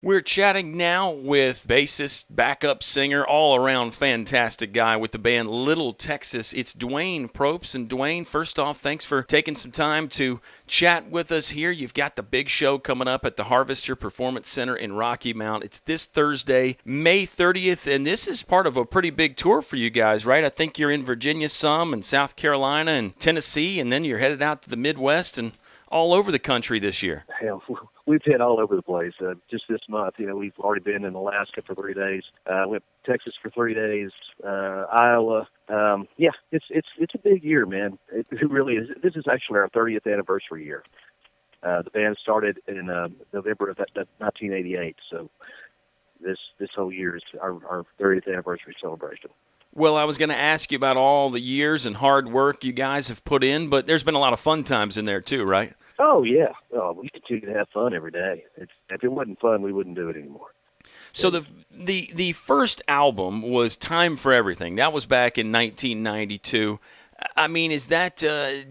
We're chatting now with bassist, backup singer, all around fantastic guy with the band Little Texas. It's Duane Propes. And Duane, first off, thanks for taking some time to chat with us here. You've got the big show coming up at the Harvester Performance Center in Rocky Mount. It's this Thursday, May 30th, and this is part of a pretty big tour for you guys, right? I think you're in Virginia some, and South Carolina, and Tennessee, and then you're headed out to the Midwest and all over the country this year. Hell, we've hit all over the place. Just this month, we've already been in Alaska for 3 days. Went to Texas for 3 days. Iowa. It's a big year, man. It really is. This is actually our 30th anniversary year. The band started in November of 1988. So this whole year is our 30th anniversary celebration. Well, I was going to ask you about all the years and hard work you guys have put in, but there's been a lot of fun times in there too, right? Oh, yeah. Oh, we continue to have fun every day. If it wasn't fun, we wouldn't do it anymore. So the first album was Time for Everything. That was back in 1992. I mean, is that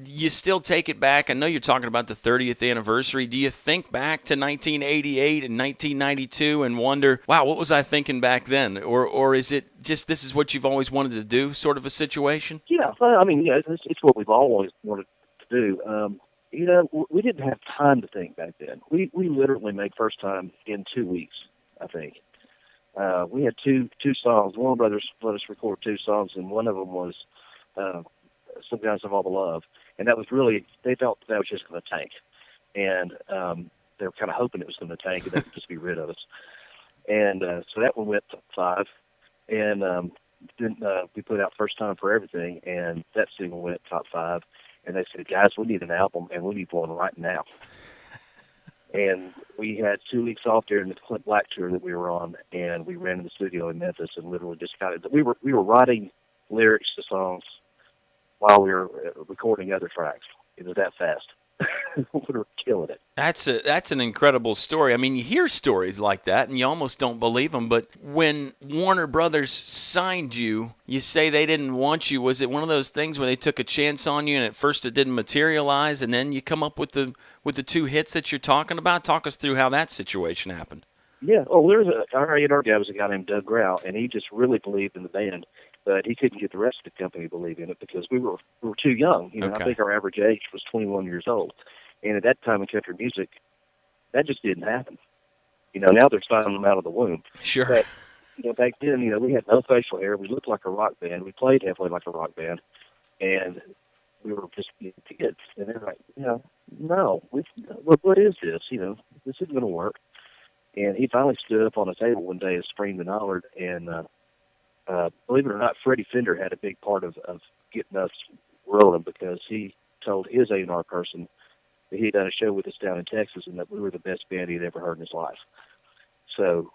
you still take it back? I know you're talking about the 30th anniversary. Do you think back to 1988 and 1992 and wonder, wow, what was I thinking back then? Or is it just this is what you've always wanted to do, sort of a situation? Yeah, well, I mean, it's what we've always wanted to do. We didn't have time to think back then. We literally made First Time in 2 weeks, I think. We had two songs. Warner Brothers let us record two songs, and one of them was Some Guys Have All the Love. And that was really, they felt that was just going to tank. And they were kind of hoping it was going to tank and they would just be rid of us. And so that one went to 5. And then we put out First Time for Everything, and that single went top 5. And they said, guys, we need an album, and we need one right now. And we had 2 weeks off during the Clint Black tour that we were on, and we ran in the studio in Memphis and literally just we were writing lyrics to songs while we were recording other tracks. It was that fast. We were killing it. That's an incredible story. I mean, you hear stories like that, and you almost don't believe them. But when Warner Brothers signed you, you say they didn't want you. Was it one of those things where they took a chance on you, and at first it didn't materialize, and then you come up with the 2 hits that you're talking about? Talk us through how that situation happened. Yeah. Oh, our A&R guy was a guy named Doug Grau, and he just really believed in the band. But he couldn't get the rest of the company to believe in it because we were too young. Okay. I think our average age was 21 years old. And at that time in country music, that just didn't happen. Now they're signing them out of the womb. Sure. But, back then, we had no facial hair. We looked like a rock band. We played halfway like a rock band. And we were just kids. And they're like, no, what is this? This isn't going to work. And he finally stood up on a table one day and screamed and hollered, and believe it or not, Freddie Fender had a big part of getting us rolling because he told his A&R person that he'd done a show with us down in Texas and that we were the best band he'd ever heard in his life. So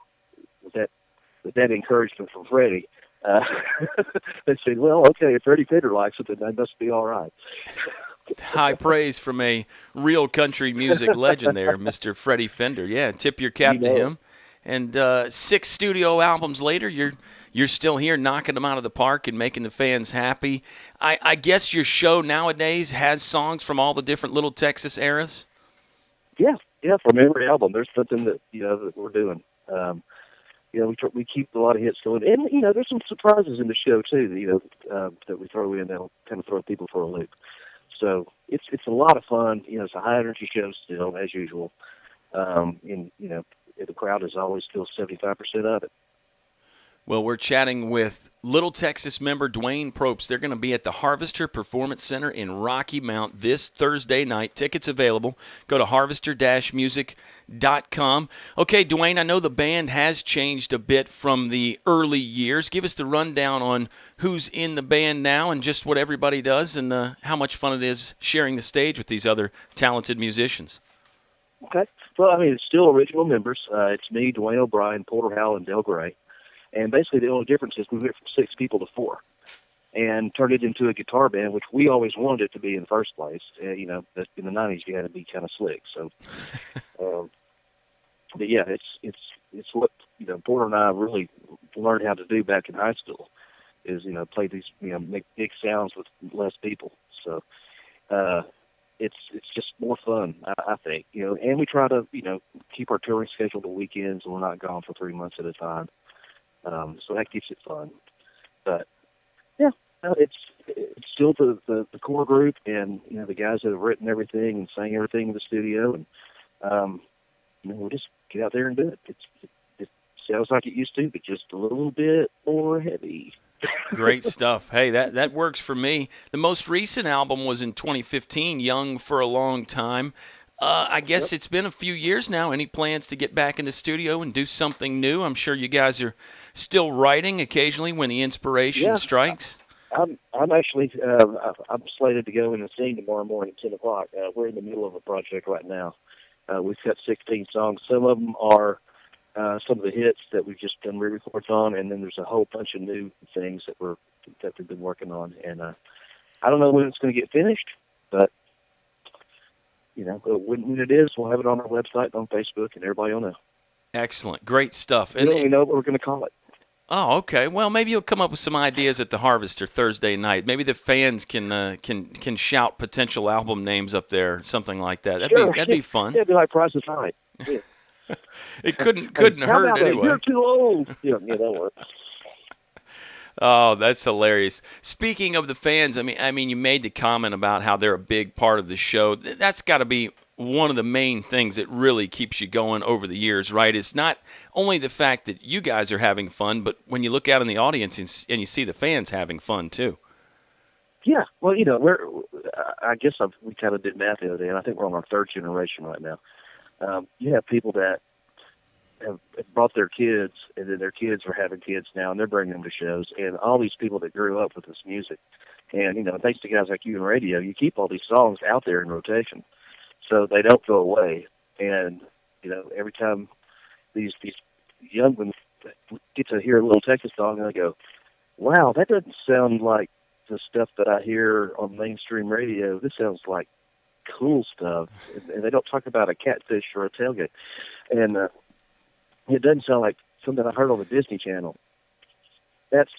with that encouragement from Freddie, they said, well, okay, if Freddie Fender likes it, then that must be all right. High praise from a real country music legend there, Mr. Freddie Fender. Yeah, tip your cap to him. And 6 studio albums later, you're still here knocking them out of the park and making the fans happy. I guess your show nowadays has songs from all the different Little Texas eras? Yeah, from every album. There's something that, that we're doing. We keep a lot of hits going. And, there's some surprises in the show, too, that we throw in that'll kind of throw people for a loop. So it's a lot of fun. It's a high-energy show still, as usual. The crowd is always still 75% of it. Well, we're chatting with Little Texas member Duane Propes. They're going to be at the Harvester Performance Center in Rocky Mount this Thursday night. Tickets available. Go to harvester-music.com. Okay, Duane, I know the band has changed a bit from the early years. Give us the rundown on who's in the band now and just what everybody does and how much fun it is sharing the stage with these other talented musicians. Okay. Well, it's still original members. It's me, Dwayne O'Brien, Porter Howell, and Del Gray. And basically the only difference is we went from 6 people to 4 and turned it into a guitar band, which we always wanted it to be in the first place. In the 90s, you had to be kind of slick. So, but yeah, it's what, Porter and I really learned how to do back in high school is, play these, make big sounds with less people. So, it's just more fun, I think. And we try to keep our touring schedule to weekends, and we're not gone for 3 months at a time. So that keeps it fun. But yeah, it's still the core group, and the guys that have written everything and sang everything in the studio, and we'll just get out there and do it. It sounds like it used to, but just a little bit more heavy. Great stuff. Hey, that works for me. The most recent album was in 2015, Young for a Long Time. I guess It's been a few years now. Any plans to get back in the studio and do something new? I'm sure you guys are still writing occasionally when the inspiration strikes. I'm actually I'm slated to go in and sing tomorrow morning at 10 o'clock. We're in the middle of a project right now. We've got 16 songs. Some of them are some of the hits that we've just done re-records on, and then there's a whole bunch of new things that we've been working on. And I don't know when it's going to get finished, but when it is, we'll have it on our website, on Facebook, and everybody will know. Excellent, great stuff. And we know what we're going to call it. Oh, okay. Well, maybe you'll come up with some ideas at the Harvester Thursday night. Maybe the fans can shout potential album names up there, something like that. That'd be fun. Yeah, it'd be like Price is Right. Yeah. It couldn't hurt anyway. You're too old. Yeah, that'll work. Oh, that's hilarious. Speaking of the fans, I mean, you made the comment about how they're a big part of the show. That's got to be one of the main things that really keeps you going over the years, right? It's not only the fact that you guys are having fun, but when you look out in the audience and you see the fans having fun too. Yeah, well, I guess we kind of did math the other day, and I think we're on our third generation right now. You have people that have brought their kids, and then their kids are having kids now, and they're bringing them to shows, and all these people that grew up with this music. And, thanks to guys like you and radio, you keep all these songs out there in rotation, so they don't go away. And, every time these young ones get to hear a little Texas song, and they go, wow, that doesn't sound like the stuff that I hear on mainstream radio. This sounds like cool stuff. And they don't talk about a catfish or a tailgate. And it doesn't sound like something I heard on the Disney Channel. That's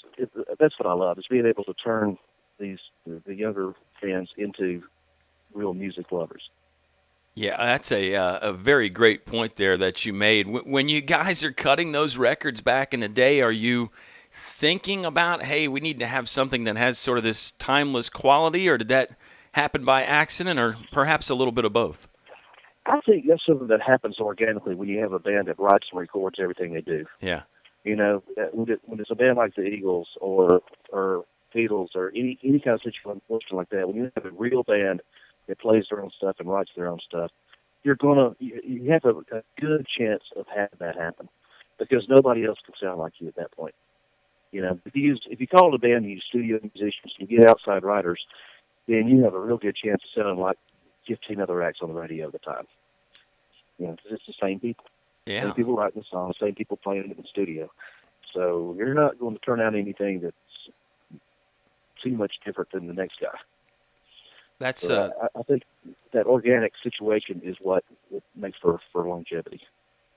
what I love, is being able to turn the younger fans into real music lovers. Yeah, that's a very great point there that you made. When you guys are cutting those records back in the day, are you thinking about, hey, we need to have something that has sort of this timeless quality, or did that happen by accident, or perhaps a little bit of both? I think that's something that happens organically when you have a band that writes and records everything they do. Yeah. When it's a band like the Eagles or Beatles or any kind of situation like that, when you have a real band that plays their own stuff and writes their own stuff, you have a good chance of having that happen, because nobody else can sound like you at that point. If you call it a band and you use studio musicians and you get outside writers, then you have a real good chance of sounding like 15 other acts on the radio at the time. Because it's the same people. Yeah. Same people writing the song, same people playing it in the studio. So you're not going to turn out anything that's too much different than the next guy. That's I think that organic situation is what makes for longevity.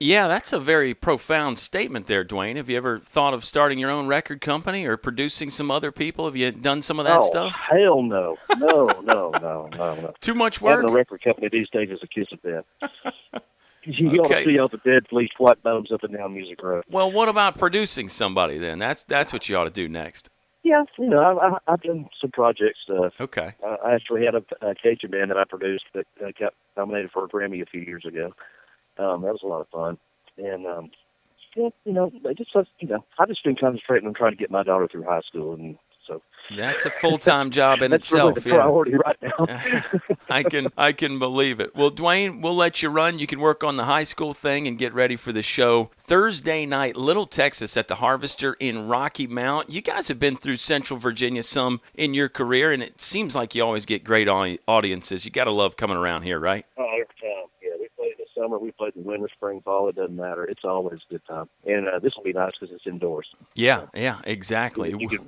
Yeah, that's a very profound statement there, Duane. Have you ever thought of starting your own record company or producing some other people? Have you done some of that stuff? Hell no. No. Too much work? Having a record company these days is a kiss of death. You ought to see all the dead, fleeced white bones up and down Music Road. Well, what about producing somebody then? That's what you ought to do next. Yeah, I've done some projects. Okay. I actually had a Cajun band that I produced that got nominated for a Grammy a few years ago. That was a lot of fun. And, I've just been concentrating on trying to get my daughter through high school. And so that's a full-time job in that's itself. That's really the priority right I now. can believe it. Well, Duane, we'll let you run. You can work on the high school thing and get ready for the show. Thursday night, Little Texas at the Harvester in Rocky Mount. You guys have been through Central Virginia some in your career, and it seems like you always get great audiences. You got to love coming around here, right? Oh, every time. Yeah, we played in the summer, we played in winter, spring, fall. It doesn't matter. It's always a good time. And this will be nice because it's indoors. Yeah, exactly. You can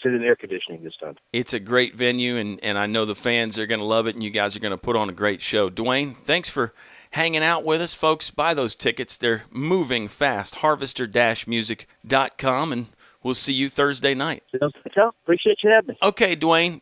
sit in air conditioning this time. It's a great venue, and I know the fans are going to love it, and you guys are going to put on a great show. Duane, thanks for hanging out with us. Folks, buy those tickets. They're moving fast. Harvester-music.com, and we'll see you Thursday night. Appreciate you having me. Okay, Duane.